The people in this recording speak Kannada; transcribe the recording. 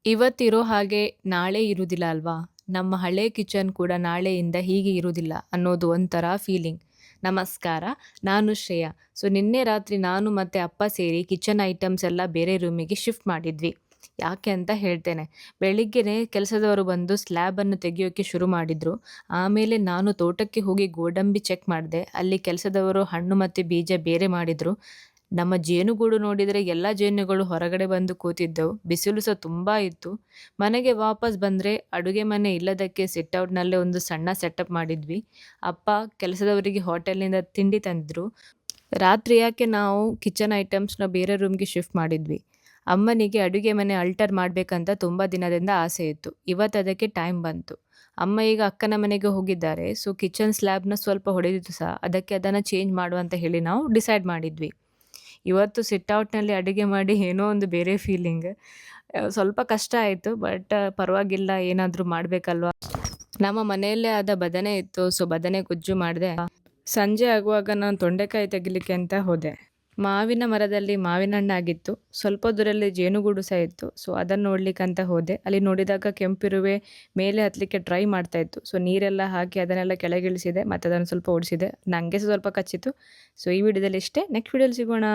ಇವತ್ತಿರೋ ಹಾಗೆ ನಾಳೆ ಇರುವುದಿಲ್ಲ ಅಲ್ವಾ? ನಮ್ಮ ಹಳೆ ಕಿಚನ್ ಕೂಡ ನಾಳೆಯಿಂದ ಹೀಗೆ ಇರುವುದಿಲ್ಲ ಅನ್ನೋದು ಒಂಥರ ಫೀಲಿಂಗ್. ನಮಸ್ಕಾರ, ನಾನು ಶ್ರೇಯಾ. ನಿನ್ನೆ ರಾತ್ರಿ ನಾನು ಮತ್ತೆ ಅಪ್ಪ ಸೇರಿ ಕಿಚನ್ ಐಟಮ್ಸ್ ಎಲ್ಲ ಬೇರೆ ರೂಮಿಗೆ ಶಿಫ್ಟ್ ಮಾಡಿದ್ವಿ. ಯಾಕೆ ಅಂತ ಹೇಳ್ತೇನೆ. ಬೆಳಿಗ್ಗೆನೇ ಕೆಲಸದವರು ಬಂದು ಸ್ಲ್ಯಾಬನ್ನು ತೆಗೆಯೋಕೆ ಶುರು ಮಾಡಿದ್ರು. ಆಮೇಲೆ ನಾನು ತೋಟಕ್ಕೆ ಹೋಗಿ ಗೋಡಂಬಿ ಚೆಕ್ ಮಾಡಿದೆ. ಅಲ್ಲಿ ಕೆಲಸದವರು ಹಣ್ಣು ಮತ್ತು ಬೀಜ ಬೇರೆ ಮಾಡಿದ್ರು. ನಮ್ಮ ಜೇನುಗೂಡು ನೋಡಿದರೆ ಎಲ್ಲ ಜೇನುಗಳು ಹೊರಗಡೆ ಬಂದು ಕೂತಿದ್ದವು. ಬಿಸಿಲು ಸಹ ತುಂಬ ಇತ್ತು. ಮನೆಗೆ ವಾಪಸ್ ಬಂದರೆ ಅಡುಗೆ ಮನೆ ಇಲ್ಲದಕ್ಕೆ ಸಿಟ್ಔಟ್ನಲ್ಲೇ ಒಂದು ಸಣ್ಣ ಸೆಟಪ್ ಮಾಡಿದ್ವಿ. ಅಪ್ಪ ಕೆಲಸದವರಿಗೆ ಹೋಟೆಲ್ನಿಂದ ತಿಂಡಿ ತಂದಿದ್ರು. ರಾತ್ರಿ ಯಾಕೆ ನಾವು ಕಿಚನ್ ಐಟಮ್ಸ್ನ ಬೇರೆ ರೂಮ್ಗೆ ಶಿಫ್ಟ್ ಮಾಡಿದ್ವಿ. ಅಮ್ಮನಿಗೆ ಅಡುಗೆ ಮನೆ ಅಲ್ಟರ್ ಮಾಡಬೇಕಂತ ತುಂಬ ದಿನದಿಂದ ಆಸೆ ಇತ್ತು. ಇವತ್ತು ಅದಕ್ಕೆ ಟೈಮ್ ಬಂತು. ಅಮ್ಮ ಈಗ ಅಕ್ಕನ ಮನೆಗೆ ಹೋಗಿದ್ದಾರೆ. ಕಿಚನ್ ಸ್ಲ್ಯಾಬ್ನ ಸ್ವಲ್ಪ ಹೊಡೆದಿತ್ತು ಸಹ. ಅದಕ್ಕೆ ಅದನ್ನು ಚೇಂಜ್ ಮಾಡುವಂತ ಹೇಳಿ ನಾವು ಡಿಸೈಡ್ ಮಾಡಿದ್ವಿ. ಇವತ್ತು ಸಿಟ್ಔಟ್ನಲ್ಲಿ ಅಡುಗೆ ಮಾಡಿ ಏನೋ ಒಂದು ಬೇರೆ ಫೀಲಿಂಗ್. ಸ್ವಲ್ಪ ಕಷ್ಟ ಆಯಿತು, ಬಟ್ ಪರವಾಗಿಲ್ಲ, ಏನಾದರೂ ಮಾಡಬೇಕಲ್ವಾ. ನಮ್ಮ ಮನೆಯಲ್ಲೇ ಆದ ಬದನೆ ಇತ್ತು. ಬದನೆ ಗೊಜ್ಜು ಮಾಡಿದೆ. ಸಂಜೆ ಆಗುವಾಗ ನಾನು ತೊಂಡೆಕಾಯಿ ತೆಗಿಲಿಕ್ಕೆ ಅಂತ ಹೋದೆ. ಮಾವಿನ ಮರದಲ್ಲಿ ಮಾವಿನ ಹಣ್ಣಾಗಿತ್ತು. ಸ್ವಲ್ಪ ದೂರಲ್ಲಿ ಜೇನುಗೂಡು ಸಹ ಇತ್ತು. ಅದನ್ನು ನೋಡ್ಲಿಕ್ಕಂತ ಹೋದೆ. ಅಲ್ಲಿ ನೋಡಿದಾಗ ಕೆಂಪಿರುವೆ ಮೇಲೆ ಹತ್ತಲಿಕ್ಕೆ ಟ್ರೈ ಮಾಡ್ತಾ ಇತ್ತು. ನೀರೆಲ್ಲ ಹಾಕಿ ಅದನ್ನೆಲ್ಲ ಕೆಳಗಿಳಿಸಿದೆ ಮತ್ತು ಅದನ್ನು ಸ್ವಲ್ಪ ಓಡಿಸಿದೆ. ನನಗೆ ಸ್ವಲ್ಪ ಕಚ್ಚಿತು. ಈ ವಿಡಿಯೋದಲ್ಲಿ ಇಷ್ಟೇ. ನೆಕ್ಸ್ಟ್ ವಿಡಿಯೋಲಿ ಸಿಗೋಣ.